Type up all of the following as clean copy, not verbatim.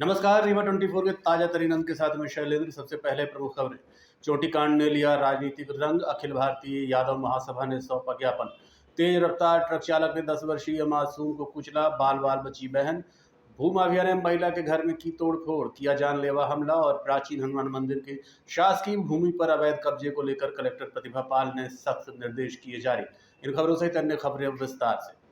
नमस्कार, रीवा 24 के ताजा तरीन अंक के साथ मैं शैलेंद्र। सबसे पहले प्रमुख खबरें। चोटी कांड ने लिया राजनीतिक रंग, अखिल भारतीय यादव महासभा ने सौंपा ज्ञापन। तेज रफ्तार ट्रक चालक ने 10 वर्षीय मासूम को कुचला, बाल बाल बची बहन। भूमाफिया ने महिला के घर में की तोड़फोड़, किया जानलेवा हमला। और प्राचीन हनुमान मंदिर के शासकीय भूमि पर अवैध कब्जे को लेकर कलेक्टर प्रतिभा पाल ने सख्त निर्देश किए जारी। इन खबरों सहित अन्य खबरें विस्तार से।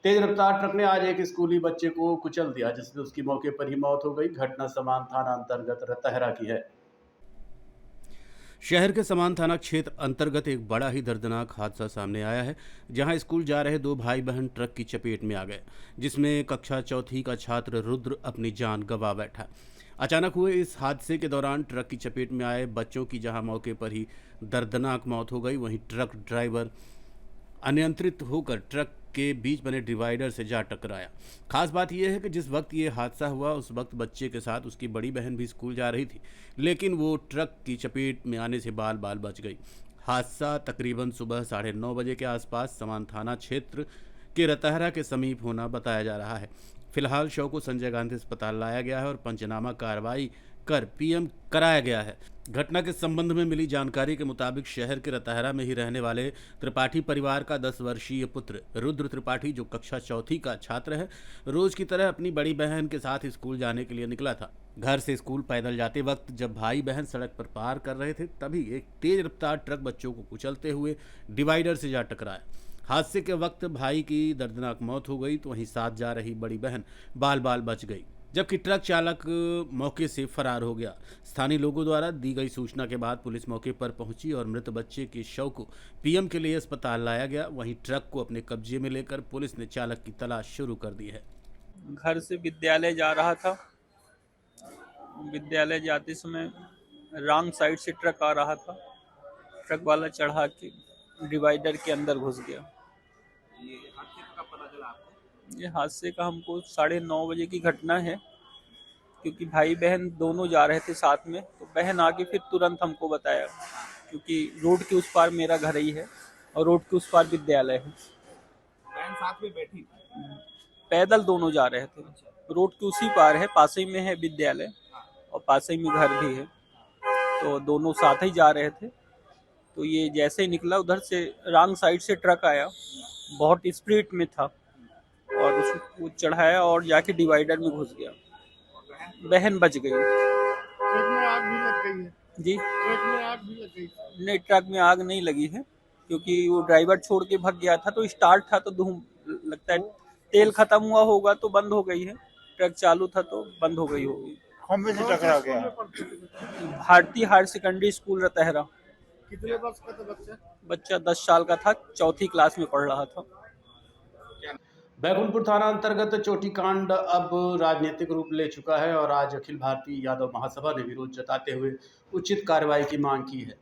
तेज रफ्तार ट्रक ने आज एक स्कूली बच्चे को कुचल दिया, जिससे उसकी मौके पर ही मौत हो गई। घटना समान थाना अंतर्गत रतहरा की है। शहर के समान थाना क्षेत्र अंतर्गत एक बड़ा ही दर्दनाक हादसा सामने आया है, जहां स्कूल जा रहे दो भाई बहन ट्रक की चपेट में आ गए, जिसमें कक्षा चौथी का छात्र रुद्र अपनी जान गंवा बैठा। अचानक हुए इस हादसे के दौरान ट्रक की चपेट में आए बच्चों की जहां मौके पर ही दर्दनाक मौत हो गई, वहीं ट्रक ड्राइवर अनियंत्रित होकर ट्रक के बीच बने डिवाइडर से जा टकराया। खास बात यह है कि जिस वक्त ये हादसा हुआ उस वक्त बच्चे के साथ उसकी बड़ी बहन भी स्कूल जा रही थी, लेकिन वो ट्रक की चपेट में आने से बाल बाल बच गई। हादसा तकरीबन सुबह 9:30 बजे के आसपास समान थाना क्षेत्र के रतहरा के समीप होना बताया जा रहा है। फिलहाल शव को संजय गांधी अस्पताल लाया गया है और पंचनामा कार्रवाई कर पीएम कराया गया है। घटना के संबंध में मिली जानकारी के मुताबिक शहर के रतहरा में ही रहने वाले त्रिपाठी परिवार का 10 वर्षीय पुत्र रुद्र त्रिपाठी, जो कक्षा चौथी का छात्र है, रोज की तरह अपनी बड़ी बहन के साथ स्कूल जाने के लिए निकला था। घर से स्कूल पैदल जाते वक्त जब भाई बहन सड़क पर पार कर रहे थे, तभी एक तेज रफ्तार ट्रक बच्चों को कुचलते हुए डिवाइडर से जा टकराया। हादसे के वक्त भाई की दर्दनाक मौत हो गई, तो वहीं साथ जा रही बड़ी बहन बाल बाल बच गई, जबकि ट्रक चालक मौके से फरार हो गया। स्थानीय लोगों द्वारा दी गई सूचना के बाद पुलिस मौके पर पहुंची और मृत बच्चे के शव को पीएम के लिए अस्पताल लाया गया। वहीं ट्रक को अपने कब्जे में लेकर पुलिस ने चालक की तलाश शुरू कर दी है। घर से विद्यालय जा रहा था। विद्यालय जाते समय रॉन्ग साइड से ट्रक आ रहा था। ट्रक वाला चढ़ा के डिवाइडर के अंदर घुस गया। ये हादसे का पता चला आपको? ये हादसे का हमको 9:30 बजे की घटना है, क्योंकि भाई बहन दोनों जा रहे थे साथ में, तो बहन आके फिर तुरंत हमको बताया, क्योंकि रोड के उस पार मेरा घर ही है और रोड के उस पार विद्यालय है। बहन साथ में बैठी थी? पैदल दोनों जा रहे थे। रोड के उसी पार है, पास ही में है विद्यालय और पास ही में घर भी है, तो दोनों साथ ही जा रहे थे। तो ये जैसे ही निकला, उधर से रॉन्ग साइड से ट्रक आया, बहुत स्पीड में था और उसको चढ़ाया और जाके डिवाइडर में घुस गया। बहन बच गई। ट्रक में आग भी लग गई है जी ट्रक में आग भी लग गई है। नहीं, ट्रक में आग नहीं लगी है, क्योंकि वो ड्राइवर छोड़ के भाग गया था, तो स्टार्ट था तो धूम लगता है तेल खत्म हुआ होगा तो बंद हो गई है। ट्रक चालू था तो बंद हो गई होगी। खंबे से टकरा गया। भारतीय हायर सेकेंडरी स्कूल रतहरा। कितने वर्ष का था बच्चा? बच्चा 10 साल का था, चौथी क्लास में पढ़ रहा था। बैकुंठपुर थाना अंतर्गत चोटी कांड अब राजनीतिक रूप ले चुका है और आज अखिल भारतीय यादव महासभा ने विरोध जताते हुए उचित कार्रवाई की मांग की है।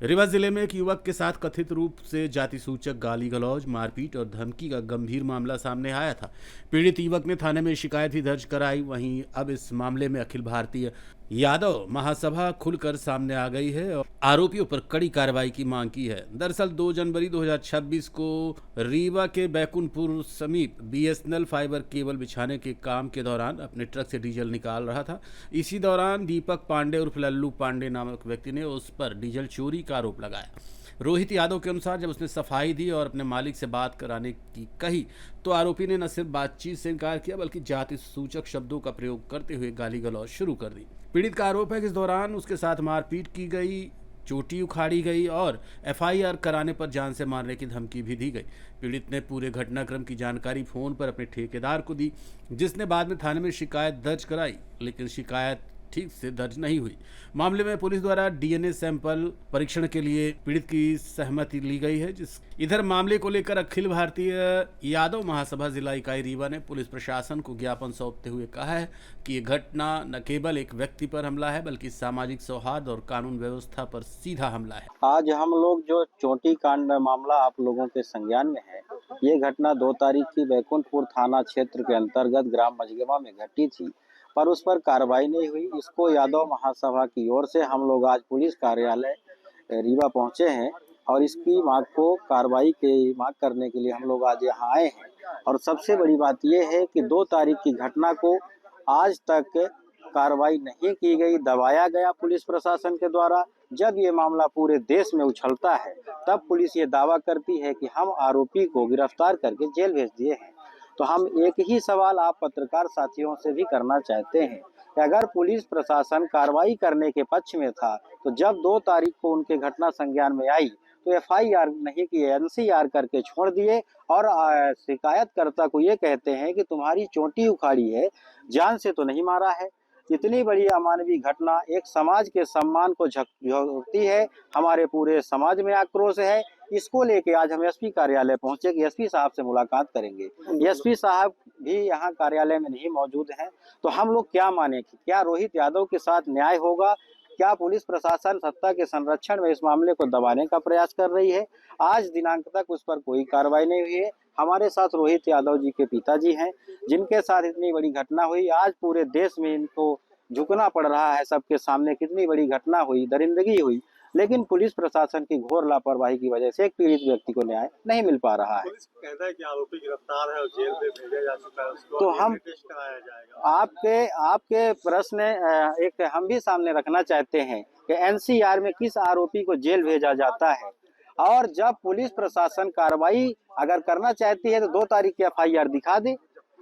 रीवा जिले में एक युवक के साथ कथित रूप से जाति सूचक गाली गलौज, मारपीट और धमकी का गंभीर मामला सामने आया था। पीड़ित युवक ने थाने में शिकायत भी दर्ज कराई। वहीं अब इस मामले में अखिल भारतीय यादव महासभा खुलकर सामने आ गई है और आरोपियों पर कड़ी कार्रवाई की मांग की है। दरअसल 2 जनवरी 2026 को रीवा के बैकुंठपुर समीप बीएसएनएल फाइबर केबल बिछाने के काम के दौरान अपने ट्रक से डीजल निकाल रहा था। इसी दौरान दीपक पांडे उर्फ लल्लू पांडे नामक व्यक्ति ने उस पर डीजल चोरी का आरोप लगाया। रोहित यादव के अनुसार जब उसने सफाई दी और अपने मालिक से बात कराने की कही, तो आरोपी ने न सिर्फ बातचीत से इनकार किया, बल्कि जाति सूचक शब्दों का प्रयोग करते हुए गाली गलौज शुरू कर दी। पीड़ित का आरोप है कि इस दौरान उसके साथ मारपीट की गई, चोटी उखाड़ी गई और एफआईआर कराने पर जान से मारने की धमकी भी दी गई। पीड़ित ने पूरे घटनाक्रम की जानकारी फोन पर अपने ठेकेदार को दी, जिसने बाद में थाने में शिकायत दर्ज कराई, लेकिन शिकायत ठीक से दर्ज नहीं हुई। मामले में पुलिस द्वारा डीएनए सैंपल परीक्षण के लिए पीड़ित की सहमति ली गई है। इधर मामले को लेकर अखिल भारतीय यादव महासभा जिला इकाई रीवा ने पुलिस प्रशासन को ज्ञापन सौंपते हुए कहा है कि ये घटना न केवल एक व्यक्ति पर हमला है, बल्कि सामाजिक सौहार्द और कानून व्यवस्था पर सीधा हमला है। आज हम लोग जो चोटी कांड मामला आप लोगों के संज्ञान में है, ये घटना 2 तारीख की बैकुंठपुर थाना क्षेत्र के अंतर्गत ग्राम मजगेवा में घटी थी, पर उस पर कार्रवाई नहीं हुई। इसको यादव महासभा की ओर से हम लोग आज पुलिस कार्यालय रीवा पहुंचे हैं और इसकी मांग को कार्रवाई की मांग करने के लिए हम लोग आज यहाँ आए हैं। और सबसे बड़ी बात यह है कि 2 तारीख की घटना को आज तक कार्रवाई नहीं की गई, दबाया गया पुलिस प्रशासन के द्वारा। जब ये मामला पूरे देश में उछलता है तब पुलिस ये दावा करती है कि हम आरोपी को गिरफ्तार करके जेल भेज दिए हैं। तो हम एक ही सवाल आप पत्रकार साथियों से भी करना चाहते हैं कि अगर पुलिस प्रशासन कार्रवाई करने के पक्ष में था तो जब 2 तारीख को उनके घटना संज्ञान में आई तो FIR नहीं किए, NCR करके छोड़ दिए और शिकायतकर्ता को ये कहते हैं कि तुम्हारी चोटी उखाड़ी है, जान से तो नहीं मारा है। इतनी बड़ी अमानवीय घटना एक समाज के सम्मान को झकझोरती है। हमारे पूरे समाज में आक्रोश है। इसको लेके आज हम SP कार्यालय पहुंचे कि SP साहब से मुलाकात करेंगे। SP साहब भी यहाँ कार्यालय में नहीं मौजूद हैं। तो हम लोग क्या माने कि क्या रोहित यादव के साथ न्याय होगा? क्या पुलिस प्रशासन सत्ता के संरक्षण में इस मामले को दबाने का प्रयास कर रही है? आज दिनांक तक उस पर कोई कार्रवाई नहीं हुई है। हमारे साथ रोहित यादव जी के पिताजी हैं, जिनके साथ इतनी बड़ी घटना हुई। आज पूरे देश में इनको झुकना पड़ रहा है, सबके सामने कितनी बड़ी घटना हुई, दरिंदगी हुई, लेकिन पुलिस प्रशासन की घोर लापरवाही की वजह से एक पीड़ित व्यक्ति को न्याय नहीं मिल पा रहा है। पुलिस कहता है कि आरोपी गिरफ्तार है और जेल में भेजा जा चुका है, उसको तो हम टेस्ट कराया जाएगा। आपके प्रश्न एक हम भी सामने रखना चाहते हैं कि NCR में किस आरोपी को जेल भेजा जाता है, और जब पुलिस प्रशासन कार्रवाई अगर करना चाहती है तो 2 तारीख की FIR दिखा दे।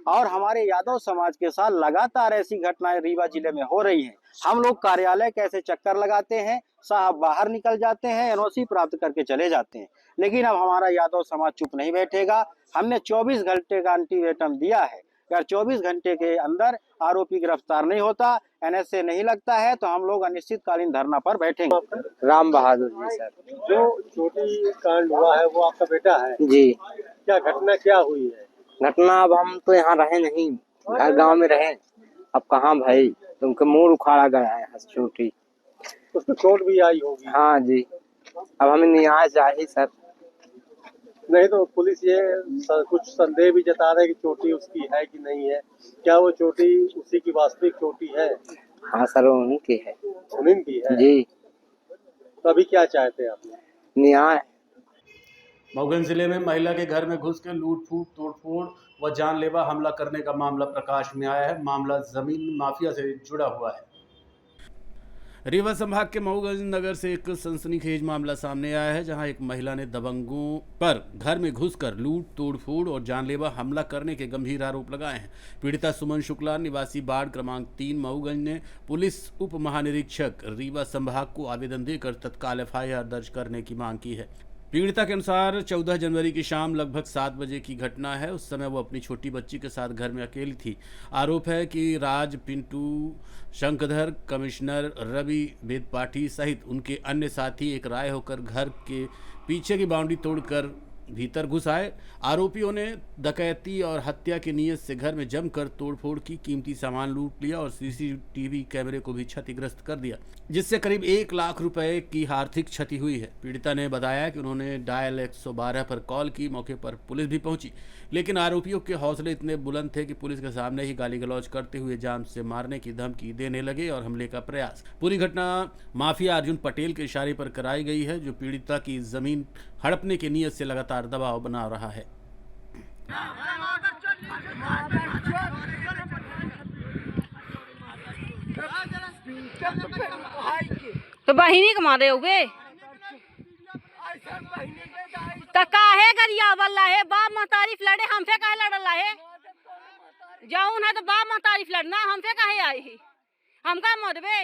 और हमारे यादव समाज के साथ लगातार ऐसी घटनाएं रीवा जिले में हो रही हैं। हम लोग कार्यालय कैसे चक्कर लगाते हैं, साहब बाहर निकल जाते हैं, NOC प्राप्त करके चले जाते हैं, लेकिन अब हमारा यादव समाज चुप नहीं बैठेगा। हमने 24 घंटे का अल्टीमेटम दिया है। अगर 24 घंटे के अंदर आरोपी गिरफ्तार नहीं होता, NSA नहीं लगता है, तो हम लोग अनिश्चितकालीन धरना पर बैठेंगे। राम बहादुर जी सर। जो चोटी कांड हुआ है वो आपका बेटा है जी। क्या घटना क्या हुई है? घटना अब हम तो यहाँ रहे नहीं, घर गांव में रहे, अब कहाँ भाई, तुमके मुंह उखाड़ा गया है चोटी। उसको चोट भी आई होगी। हाँ जी, अब हमें न्याय चाहिए सर। नहीं तो पुलिस ये कुछ संदेह भी जता रहे कि चोटी उसकी है कि नहीं है। क्या वो चोटी उसी की वास्तविक चोटी है? हाँ सर, उनकी है। उनकी है जी। तो अभी क्या चाहते हैं आप? न्याय। मऊगंज जिले में महिला के घर में घुस के लूट-फूट, तोड़फोड़ व जानलेवा हमला करने का मामला प्रकाश में आया है। मामला जमीन माफिया से जुड़ा हुआ है। रीवा संभाग के मऊगंज नगर से एक सनसनीखेज मामला सामने आया है, जहां एक महिला ने दबंगों पर घर में घुसकर लूट, तोड़फोड़ और जानलेवा हमला करने के गंभीर आरोप लगाए हैं। पीड़िता सुमन शुक्ला निवासी वार्ड क्रमांक 3 मऊगंज ने पुलिस उप महानिरीक्षक रीवा संभाग को आवेदन देकर तत्काल FIR दर्ज करने की मांग की है। पीड़िता के अनुसार 14 जनवरी की शाम लगभग 7 बजे की घटना है। उस समय वो अपनी छोटी बच्ची के साथ घर में अकेली थी। आरोप है कि राज, पिंटू, शंखधर, कमिश्नर रवि वेदपाठी सहित उनके अन्य साथी एक राय होकर घर के पीछे की बाउंड्री तोड़कर भीतर घुस आए। आरोपियों ने डकैती और हत्या की नीयत से घर में जमकर तोड़फोड़ की, कीमती सामान लूट लिया और CCTV कैमरे को भी क्षतिग्रस्त कर दिया, जिससे करीब 1 लाख रुपए की आर्थिक क्षति हुई है। पीड़िता ने बताया कि उन्होंने डायल 112 पर कॉल की। मौके पर पुलिस भी पहुंची, लेकिन आरोपियों के हौसले इतने बुलंद थे कि पुलिस के सामने ही गाली गलौज करते हुए जान से मारने की धमकी देने लगे और हमले का प्रयास। पूरी घटना माफिया अर्जुन पटेल के इशारे पर कराई गई है, जो पीड़िता की जमीन हड़पने की नीयत से लगातार दबाव बना रहा है। तो बहिनी के मारे होगे तो काहे गरिया वाला है? बाप महतारीफ लड़े, हमसे काहे लड़ला है? जाऊन है तो बाप महतारीफ लड़ना, हमसे काहे आई है? हमका मरबे।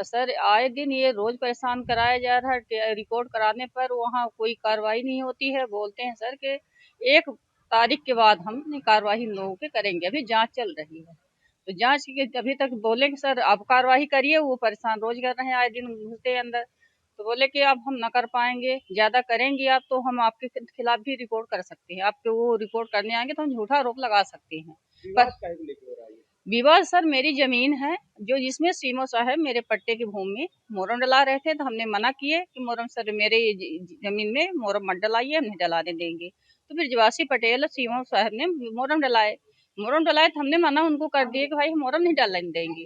सर आए दिन ये रोज परेशान कराया जा रहा है। रिपोर्ट कराने पर वहाँ कोई कार्रवाई नहीं होती है। बोलते हैं सर कि 1 तारीख के बाद हम कार्रवाई लोगों के करेंगे, अभी जांच चल रही है। तो जांच के अभी तक बोलेंगे सर आप कार्रवाई करिए। वो परेशान रोज कर रहे हैं, आए दिन घुसते अंदर। तो बोले कि अब हम न कर पाएंगे, ज्यादा करेंगे आप तो हम आपके खिलाफ भी रिपोर्ट कर सकते हैं। आपके वो रिपोर्ट करने आएंगे तो हम झूठा आरोप लगा सकते हैं। पर विवाद सर मेरी जमीन है जो जिसमें सीमो साहब मेरे पट्टे की भूमि में मोरम डला रहे थे, तो हमने मना किए कि मोरम सर मेरे जमीन में मोरम मत डलाइए, हम नहीं डलाने देंगे। तो फिर जवासी पटेल सीमो साहब ने मोरम डलाए तो हमने मना उनको कर दिए कि भाई हम मोरम नहीं डलाने देंगे।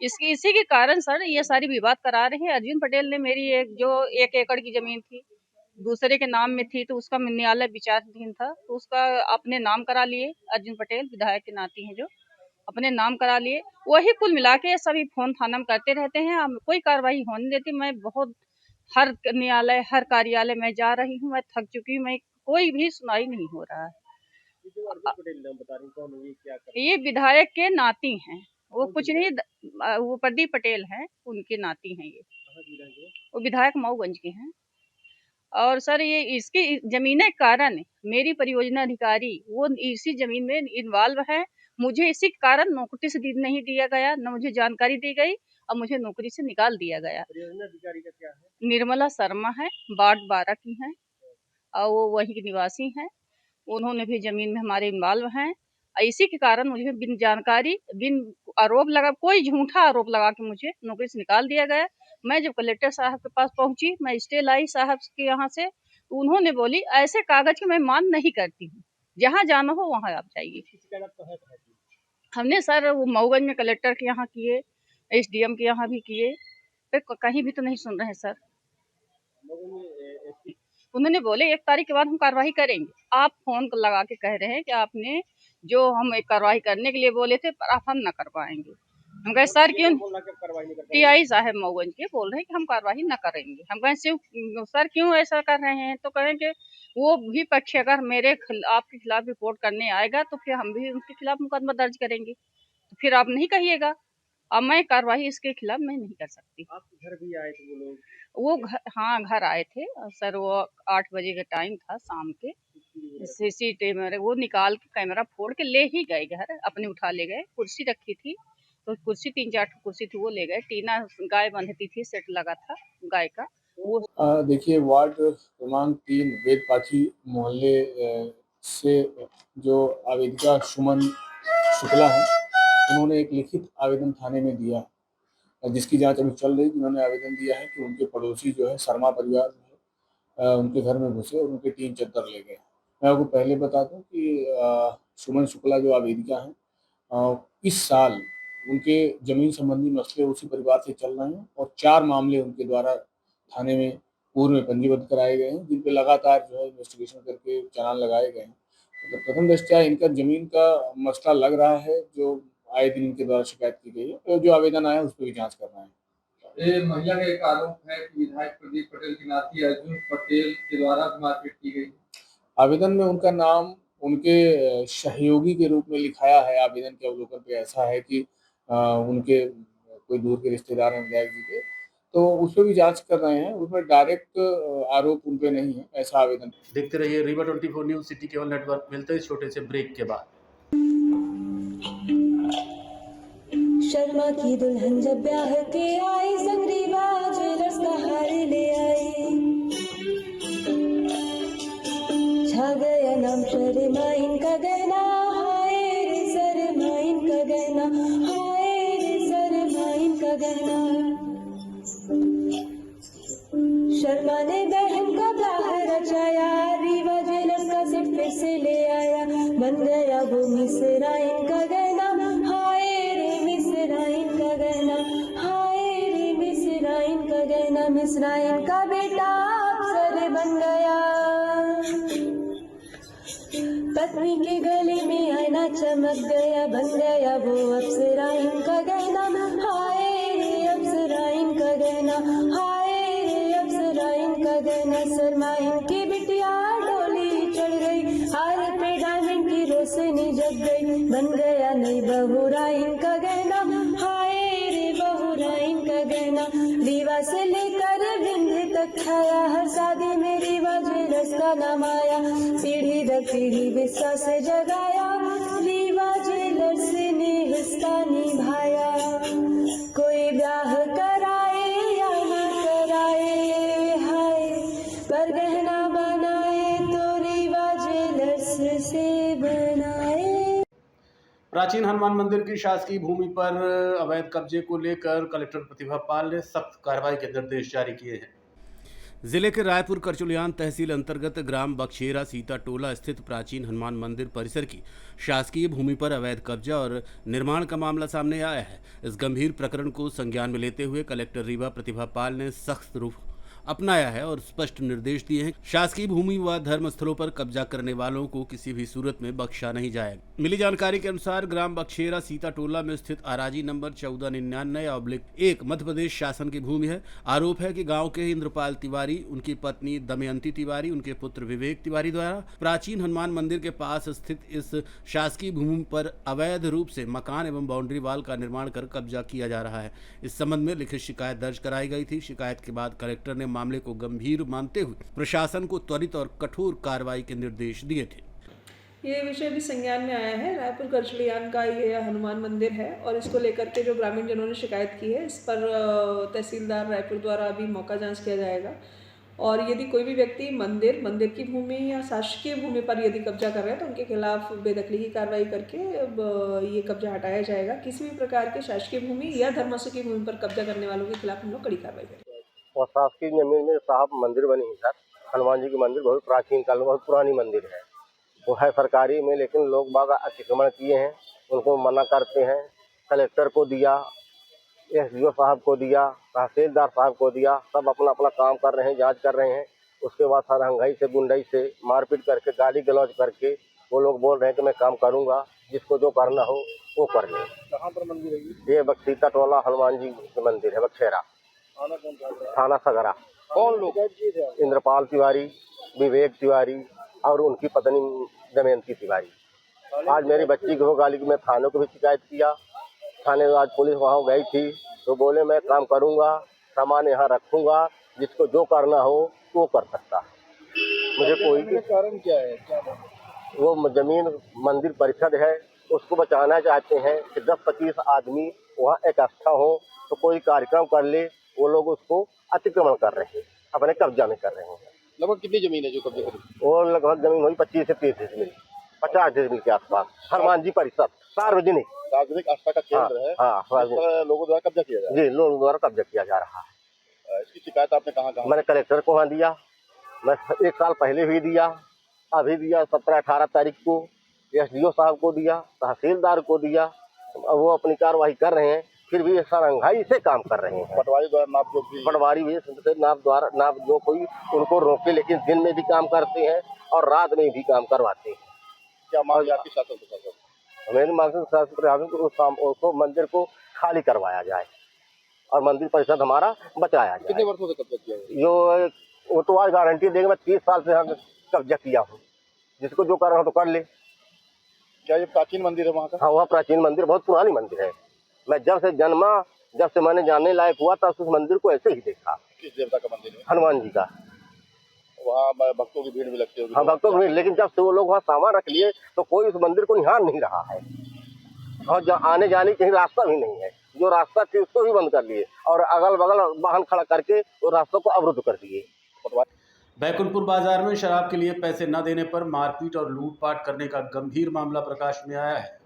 इसी के कारण सर ये सारी विवाद करा रहे हैं। अर्जुन पटेल ने मेरी एक एकड़ की जमीन थी दूसरे के नाम में थी, तो उसका न्यायालय विचाराधीन था, तो उसका अपने नाम करा लिए। अर्जुन पटेल विधायक के नाती हैं जो अपने नाम करा लिए। वही कुल मिला के सभी फोन थाना में करते रहते हैं, हम कोई कार्रवाई होने देती। मैं बहुत हर न्यायालय हर कार्यालय में जा रही हूँ, मैं थक चुकी हूँ, मैं कोई भी सुनाई नहीं हो रहा है। जो अर्जुन पटेल नाम बता रही कौन है, ये क्या कर ये विधायक के नाती हैं, वो कुछ नहीं, वो प्रदीप पटेल हैं, उनके नाती हैं ये। वो विधायक मऊगंज के हैं। और सर ये इसकी जमीन के कारण मेरी परियोजना अधिकारी वो इसी जमीन में इन्वॉल्व है। मुझे इसी कारण नोटिस नहीं दिया गया, न मुझे जानकारी दी गई और मुझे नौकरी से निकाल दिया गया। परियोजना अधिकारी का क्या है? निर्मला शर्मा है, वार्ड 12 की हैं और वो वहीं की निवासी हैं। उन्होंने भी जमीन में हमारे इन्वॉल्व हैं। इसी के कारण मुझे बिन जानकारी बिन आरोप लगा, कोई झूठा आरोप लगा के मुझे नौकरी से निकाल दिया गया। मैं जब कलेक्टर साहब के पास पहुंची, मैं स्टे लाई साहब के यहाँ से, तो उन्होंने बोली ऐसे कागज के मैं मान नहीं करती हूँ, जहाँ जाना हो वहाँ आप जाइए। हमने सर वो मऊगंज में कलेक्टर के यहाँ किए, SDM के यहाँ भी किए, फिर कहीं भी तो नहीं सुन रहे हैं सर। उन्होंने बोले 1 तारीख के बाद हम कार्रवाई करेंगे। आप फोन लगा के कह रहे हैं कि आपने जो हम एक कार्रवाई करने के लिए बोले थे, पर आप हम न कर पाएंगे। हम कहे सर क्यों? TI साहब मऊगंज के बोल रहे हैं कि हम कार्रवाई न करेंगे। हम कहें सर क्यों ऐसा कर रहे हैं? तो कहें कि वो भी पक्ष अगर आपके खिलाफ रिपोर्ट करने आएगा तो फिर हम भी उनके खिलाफ मुकदमा दर्ज करेंगे, तो फिर आप नहीं कहिएगा। अब मैं कार्रवाई इसके खिलाफ मैं नहीं कर सकती। आपके घर भी आए थे वो लोग? वो घर आए थे सर, वो 8 बजे का टाइम था शाम के। CCTV में वो निकाल के कैमरा फोड़ के ले ही गए घर, अपने उठा ले गए। कुर्सी रखी थी तो कुर्सी 3-4 कुर्सी थी, वो ले गए। टीना गाय बंधती थी, सेट लगा था गाय का वो। देखिए, वार्ड क्रमांक 3 वेदपाठी मोहल्ले से जो आवेदिका सुमन शुक्ला है, उन्होंने एक लिखित आवेदन थाने में दिया, जिसकी जांच अभी चल रही है। उन्होंने आवेदन दिया है कि उनके पड़ोसी जो है शर्मा परिवार जो है उनके घर में घुसे और उनके 3 चद्दर ले गए। मैं आपको पहले बता दूं कि सुमन शुक्ला जो आवेदिका हैं, इस साल उनके जमीन संबंधी मसले उसी परिवार से चल रहे हैं और 4 मामले उनके द्वारा थाने में पूर्व में पंजीबद्ध कराए गए हैं, जिन पे लगातार जो है इन्वेस्टिगेशन करके चालान लगाए गए हैं। तो प्रथम दृष्टया इनका जमीन का मसला लग रहा है, जो आए दिन इनके द्वारा शिकायत की गई है, तो जो आवेदन आया है उस पर भी जांच कर रहे हैं। ये महिला का एक आरोप है कि विधायक प्रदीप पटेल की नाती अर्जुन पटेल के द्वारा मारपीट की गई। आवेदन में उनका नाम उनके सहयोगी के रूप में लिखाया है। आवेदन के अवलोकन पे ऐसा है कि उनके कोई दूर के रिश्तेदार हैं विधायक जी के, तो उस पर भी जांच कर रहे हैं। उसमें डायरेक्ट आरोप उन पे नहीं है, ऐसा आवेदन। देखते रहिए Rewa 24 news city cable network. मिलते हैं इस छोटे से ब्रेक के बाद। शर्मा की दुल्हन जब ब्याह के आई, संगरीबा ज्वेलर्स का हार ले आई। छा गया नाम शर्मा इनका गहना, हाय रे शर्मा इनका गहना, हाय रे शर्मा इनका गहना। शर्मा ने बहन का ब्याह रचाया, रीवा ज्वेलर्स का सेट फिर से ले आया। बन गया वो मिसरा इनका गहना, हाय रे मिसरा इनका गहना, हाय रे मिसरा इनका गहना। मिसरा इनका बेटा अफसर बन गया, पत्नी के गले में आईना चमक गया। बन गया वो अप्सरा इनका गहना, हाय रे अप्सरा इनका गहना, हाय रे अप्सरा इनका गहना। शर्मा इनकी बिटिया डोली चढ़ गई, हार पे डायमंड की रोशनी जग गई। बन गया नई बहुरा इनका गहना, हाय रे बहुरा इनका गहना। रीवा से लेकर विंध्य तक छाया, हर शादी में रीवा ज्वेलर्स का नाम आया। पीढ़ी दर पीढ़ी विश्वास से जगाया, रीवा ज्वेलर्स ने हिस्सा निभाया। कोई ब्याह कराए या न कराए, हाय पर गहना बनाए तो रीवा ज्वेलर्स से बनाए। प्राचीन हनुमान मंदिर की शासकीय भूमि पर अवैध कब्जे को लेकर कलेक्टर प्रतिभा पाल ने सख्त कार्रवाई के निर्देश जारी किए हैं। जिले के रायपुर करचुलियान तहसील अंतर्गत ग्राम बक्शेरा सीता टोला स्थित प्राचीन हनुमान मंदिर परिसर की शासकीय भूमि पर अवैध कब्जा और निर्माण का मामला सामने आया है। इस गंभीर प्रकरण को संज्ञान में लेते हुए कलेक्टर रीवा प्रतिभा पाल ने सख्त रुख अपनाया है और स्पष्ट निर्देश दिए हैं। शासकीय भूमि व धर्म स्थलों पर कब्जा करने वालों को किसी भी सूरत में बख्शा नहीं जाएगा। मिली जानकारी के अनुसार ग्राम बक्शेरा सीता टोला में स्थित आराजी नंबर 1499/1 मध्य प्रदेश शासन की भूमि है। आरोप है कि गांव के इंद्रपाल तिवारी, उनकी पत्नी दमयंती तिवारी, उनके पुत्र विवेक तिवारी द्वारा प्राचीन हनुमान मंदिर के पास स्थित इस शासकीय भूमि पर अवैध रूप से मकान एवं बाउंड्री वाल का निर्माण कर कब्जा किया जा रहा है। इस संबंध में लिखित शिकायत दर्ज कराई गई थी। शिकायत के बाद कलेक्टर ने मामले को गंभीर मानते हुए प्रशासन को त्वरित और कठोर कार्रवाई के निर्देश दिए थे। ये विषय भी संज्ञान में आया है। रायपुर करचलियान का ये हनुमान मंदिर है और इसको लेकर के जो ग्रामीण जनों ने शिकायत की है, इस पर तहसीलदार रायपुर द्वारा अभी मौका जांच किया जाएगा और यदि कोई भी व्यक्ति मंदिर की भूमि या शासकीय भूमि पर यदि कब्जा कर रहे हैं तो उनके खिलाफ बेदखली की कार्रवाई करके ये कब्जा हटाया जाएगा। किसी भी प्रकार के शासकीय भूमि या धर्मस्व की भूमि पर कब्जा करने वालों के खिलाफ हम लोग कड़ी कार्रवाई करेंगे। और शासकीय जमीन में साहब मंदिर बनी है सर, हनुमान जी की मंदिर बहुत प्राचीन काल में, बहुत पुरानी मंदिर है। वो है सरकारी में, लेकिन लोग बाग अतिक्रमण किए हैं, उनको मना करते हैं। कलेक्टर को दिया, SDO साहब को दिया, तहसीलदार साहब को दिया, सब अपना अपना काम कर रहे हैं, जांच कर रहे हैं। उसके बाद सरहंगाई से गुंडाई से मारपीट करके गाली गलौज करके वो लोग बोल रहे हैं कि मैं काम करूंगा, जिसको जो करना हो वो कर ले। कहाँ पर मंदिर है ये सीता टोला हनुमान जी का मंदिर है, बक्शेरा, थाना सगरा। कौन लोग? इंद्रपाल तिवारी, विवेक तिवारी और उनकी पत्नी दमयंती तिवारी। आज मेरी बच्ची को गाली की मैं थाने को भी शिकायत किया। थाने आज पुलिस वहाँ गई थी तो बोले मैं काम करूँगा, सामान यहाँ रखूँगा, जिसको जो करना हो वो कर सकता है। मुझे कोई कारण क्या है? वो जमीन मंदिर परिषद है, उसको बचाना चाहते हैं कि 10-25 आदमी वहाँ इकट्ठा हो तो कोई कार्यक्रम कर ले। वो लोग उसको अतिक्रमण कर रहे हैं, अपने कब्जा में कर रहे हैं। लगभग कितनी जमीन है जो कब्जा करी? वो लगभग जमीन हुई 25 से 30 डिसमिल, 50 डिसमिल के आसपास। हनुमान जी परिसर सार्वजनिक आस्था का केंद्र है। हाँ, लोगों द्वारा कब्जा किया जा रहा है। जी, लोगों द्वारा कब्जा किया जा रहा है। इसकी शिकायत आपने कहाँ? मैंने कलेक्टर को वहाँ दिया, मैं 1 साल पहले भी दिया, अभी दिया 17-18 तारीख को SDO साहब को दिया, तहसीलदार को दिया। वो अपनी कार्रवाई कर रहे हैं, फिर भी सरंगाई से काम कर रहे हैं। पटवारी द्वारा पटवारी भी नाप जो कोई उनको रोके, लेकिन दिन में भी काम करते हैं और रात में भी काम करवाते हैं। क्या मांग है आपकी शासन प्रशासन? मेरी मांग शासन प्रशासन को उसको मंदिर को खाली करवाया जाए और मंदिर परिषद हमारा बचाया जाए। कितने वर्षों से कब्जा किया है? जो वो तो आज गारंटी देंगे, मैं 30 साल से कब्जा किया हूँ, जिसको जो करना हो तो कर ले। क्या ये प्राचीन मंदिर है वहाँ का? हाँ, वह प्राचीन मंदिर, बहुत पुरानी मंदिर है। मैं जब से मैंने जानने लायक हुआ तब उस मंदिर को ऐसे ही देखा। किस देवता का मंदिर है? हनुमान जी का। वहाँ भक्तों की भीड़ भी लगती होगी? हाँ, भक्तों की भीड़, लेकिन जब से वो लोग वहाँ सामान रख लिए तो कोई उस मंदिर को निहार नहीं रहा है और आने जाने कहीं रास्ता भी नहीं है। जो रास्ता थी उसको भी बंद कर लिए और अगल बगल वाहन खड़ा करके वो रास्तों को अवरुद्ध कर दिए। बैकुंठपुर बाजार में शराब के लिए पैसे न देने पर मारपीट और लूटपाट करने का गंभीर मामला प्रकाश में आया है।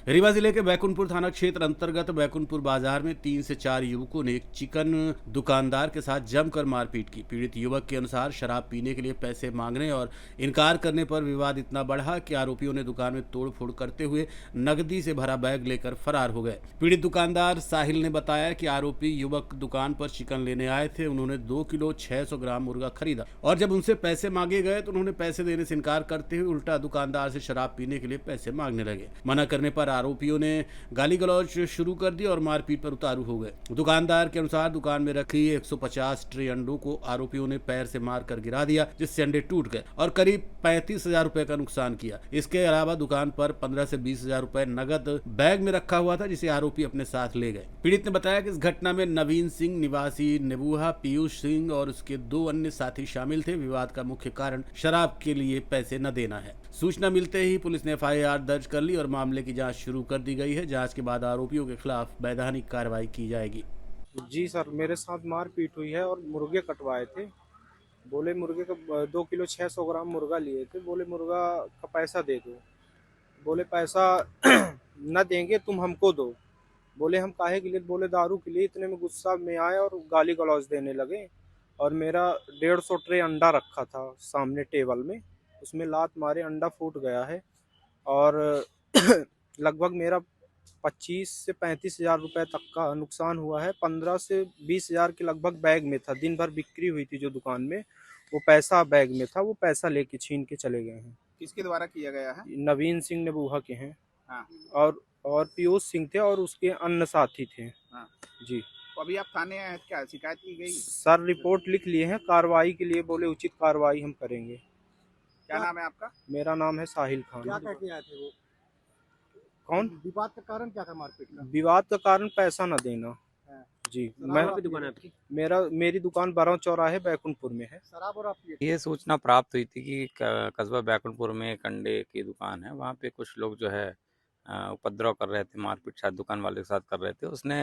रीवा जिले के बैकुंठपुर थाना क्षेत्र अंतर्गत बैकुंठपुर बाजार में 3 से 4 युवकों ने एक चिकन दुकानदार के साथ जमकर मारपीट की। पीड़ित युवक के अनुसार शराब पीने के लिए पैसे मांगने और इनकार करने पर विवाद इतना बढ़ा कि आरोपियों ने दुकान में तोड़फोड़ करते हुए नकदी से भरा बैग लेकर फरार हो गए। पीड़ित दुकानदार साहिल ने बताया कि आरोपी युवक दुकान पर चिकन लेने आए थे। उन्होंने 2 किलो 600 ग्राम मुर्गा खरीदा और जब उनसे पैसे मांगे गए तो उन्होंने पैसे देने से इनकार करते हुए उल्टा दुकानदार से शराब पीने के लिए पैसे मांगने लगे। मना करने पर आरोपियों ने गाली गलौज शुरू कर दी और मारपीट पर उतारू हो गए। दुकानदार के अनुसार दुकान में रखी 150 ट्रे अंडों को आरोपियों ने पैर से मारकर गिरा दिया, जिससे अंडे टूट गए और करीब 35,000 रुपए का नुकसान किया। इसके अलावा दुकान पर 15 से 20,000 रुपए नगद बैग में रखा हुआ था, जिसे आरोपी अपने साथ ले गए। पीड़ित ने बताया कि इस घटना में नवीन सिंह निवासी नेबुहा, पीयूष सिंह और उसके 2 अन्य साथी शामिल थे। विवाद का मुख्य कारण शराब के लिए पैसे न देना है। सूचना मिलते ही पुलिस ने FIR दर्ज कर ली और मामले की जांच शुरू कर दी गई है। जांच के बाद आरोपियों के खिलाफ वैधानिक कार्रवाई की जाएगी। जी सर, मेरे साथ मारपीट हुई है और मुर्गे कटवाए थे। बोले मुर्गे का 2 किलो 600 ग्राम मुर्गा लिए थे, बोले मुर्गा का पैसा दे दो। बोले पैसा न देंगे तुम हमको दो। बोले हम काहे के लिए, बोले दारू के लिए। इतने में गुस्सा में आए और गाली गलौज देने लगे। और मेरा 150 ट्रे अंडा रखा था सामने टेबल में, उसमें लात मारे अंडा फूट गया है। और लगभग मेरा 25 से 35 हज़ार रुपये तक का नुकसान हुआ है। 15 से 20 हज़ार के लगभग बैग में था। दिन भर बिक्री हुई थी जो दुकान में, वो पैसा बैग में था। वो पैसा लेके छीन के चले गए हैं। किसके द्वारा किया गया है? नवीन सिंह नबूहा के हैं। हाँ। और पीयूष सिंह थे और उसके अन्य साथी थे। हाँ। जी। तो अभी आप थाने आए हैं, क्या शिकायत की गई? सर रिपोर्ट लिख लिए हैं, कार्रवाई के लिए बोले उचित कार्रवाई हम करेंगे। क्या नाम है आपका? मेरा नाम है साहिल खान। क्या कह के आए थे वो? कौन? विवाद का कारण क्या था मारपीट का? विवाद का कारण पैसा न देना। जी। मैं दुकान है आपकी? मेरी दुकान बरौं चौराहे बैकुंठपुर में है। शराब और आप ये सूचना प्राप्त हुई थी कि कस्बा बैकुंठपुर में एक अंडे की दुकान है, वहाँ पे कुछ लोग जो है उपद्रव कर रहे थे, मारपीट शायद दुकान वाले के साथ कर रहे थे। उसने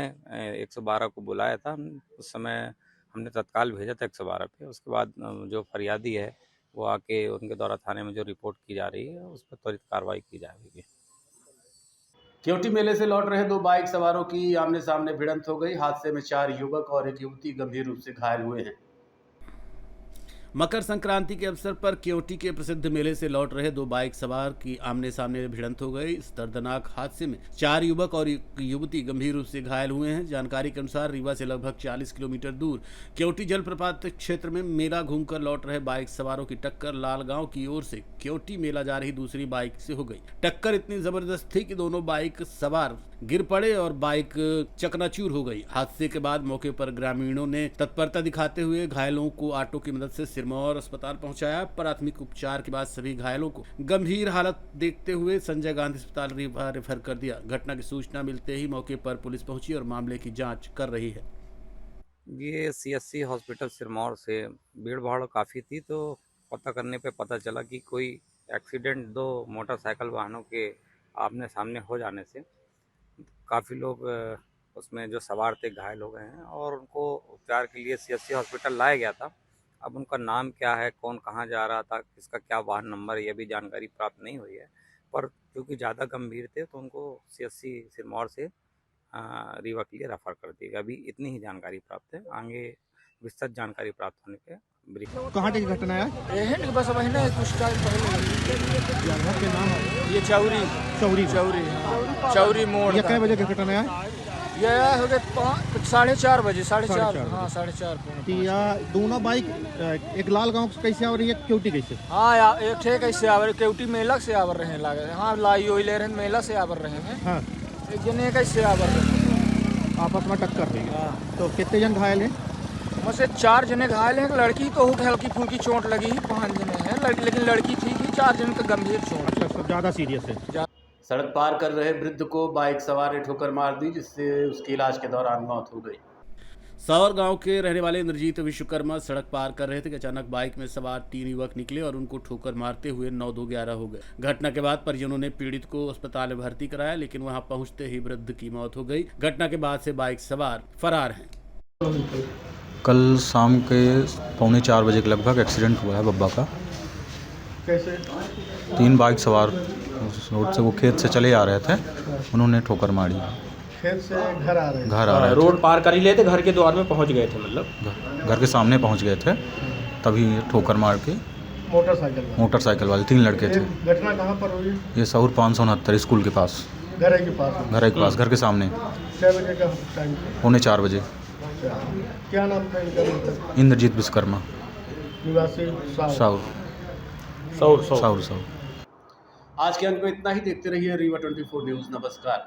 112 को बुलाया था। उस समय हमने तत्काल भेजा था 112 पे। उसके बाद जो फरियादी है वो आके उनके द्वारा थाने में जो रिपोर्ट की जा रही है उस पर त्वरित कार्रवाई की जाएगी। केवटी मेले से लौट रहे दो बाइक सवारों की आमने सामने भिड़ंत हो गई। हादसे में 4 युवक और एक युवती गंभीर रूप से घायल हुए हैं। मकर संक्रांति के अवसर पर केवटी के प्रसिद्ध मेले से लौट रहे दो बाइक सवार की आमने सामने भिड़ंत हो गई। इस दर्दनाक हादसे में 4 युवक और एक युवती गंभीर रूप से घायल हुए हैं। जानकारी के अनुसार रीवा से लगभग 40 किलोमीटर दूर केवटी जलप्रपात क्षेत्र में मेला घूमकर लौट रहे बाइक सवारों की टक्कर लालगांव की ओर से केवटी मेला जा रही दूसरी बाइक से हो गई। टक्कर इतनी जबरदस्त थी कि दोनों बाइक सवार गिर पड़े और बाइक चकनाचूर हो गई। हादसे के बाद मौके पर ग्रामीणों ने तत्परता दिखाते हुए घायलों को ऑटो की मदद से सिरमौर अस्पताल पहुंचाया। प्राथमिक उपचार के बाद सभी घायलों को गंभीर हालत देखते हुए संजय गांधी अस्पताल रेफर कर दिया। घटना की सूचना मिलते ही मौके पर पुलिस पहुंची और मामले की जांच कर रही है। ये CSC हॉस्पिटल सिरमौर से भीड़ भाड़ काफ़ी थी, तो पता करने पे पता चला कि कोई एक्सीडेंट 2 मोटरसाइकिल वाहनों के आमने सामने हो जाने से काफ़ी लोग उसमें जो सवार थे घायल हो गए हैं और उनको उपचार के लिए CSC हॉस्पिटल लाया गया था। अब उनका नाम क्या है, कौन कहाँ जा रहा था, किसका क्या वाहन नंबर है, ये भी जानकारी प्राप्त नहीं हुई है। पर क्योंकि ज़्यादा गंभीर थे तो उनको CSC सिरमौर से रीवा के लिए रेफर कर दिया। अभी इतनी ही जानकारी प्राप्त है, आगे विस्तृत जानकारी प्राप्त होने पे कहाँ की घटना है? बस महीना कुछ टाइम पहले। के नाम है? ये चौरी मोड़। ये कितने बजे की घटना है? ये हो गए 4:30 बजे, 4:30। हाँ 4:30। या दोनों बाइक एक लाल गांव कैसे आ रही है, केवटी कैसे? हाँ एक ठे कैसे आवर केवटी मेला से आवर रहे लागे। हाँ लाई ओई ले रहे मेला से आवर रहे हैं। हाँ एक जने कैसे आवर रहे आपस में टक्कर रही है। तो कितने जन घायल हैं? मुझसे 4 जने घायल हैं। लड़की तो हल्की फुल्की चोट लगी ही, 5 जने हैं लेकिन लड़की ठीक ही, 4 जन का गंभीर चोट। अच्छा, ज़्यादा सीरियस है। सड़क पार कर रहे वृद्ध को बाइक सवार ने ठोकर मार दी, जिससे उसकी इलाज के दौरान मौत हो गई। सौर गांव के रहने वाले इंद्रजीत विश्वकर्मा सड़क पार कर रहे थे कि अचानक बाइक में सवार 3 युवक निकले और उनको ठोकर मारते हुए 9-2-11 हो गए। घटना के बाद परिजनों ने पीड़ित को अस्पताल में भर्ती कराया, लेकिन वहां पहुंचते ही वृद्ध की मौत हो गई। घटना के बाद से बाइक सवार फरार हैं। कल शाम के 3:45 बजे के लगभग एक्सीडेंट हुआ है बब्बा का। कैसे? 3 बाइक सवार रोड से वो खेत से चले आ रहे थे, उन्होंने ठोकर मारी। खेत से घर आ रहे थे, रोड पार कर ही लेते, घर के द्वार में पहुंच गए थे, मतलब घर के सामने पहुंच गए थे, तभी ठोकर मार के मोटरसाइकिल वाले 3 लड़के थे। घटना कहाँ पर हुई? ये सहूर 569 स्कूल के पास, घर के पास, घर के सामने। 6 बजे का टाइम? 3:45 बजे। क्या नाम था इनका? इंद्रजीत विश्वकर्मा, निवासी साउर। आज के अंक में इतना ही। देखते रहिए रीवा 24 न्यूज़। नमस्कार।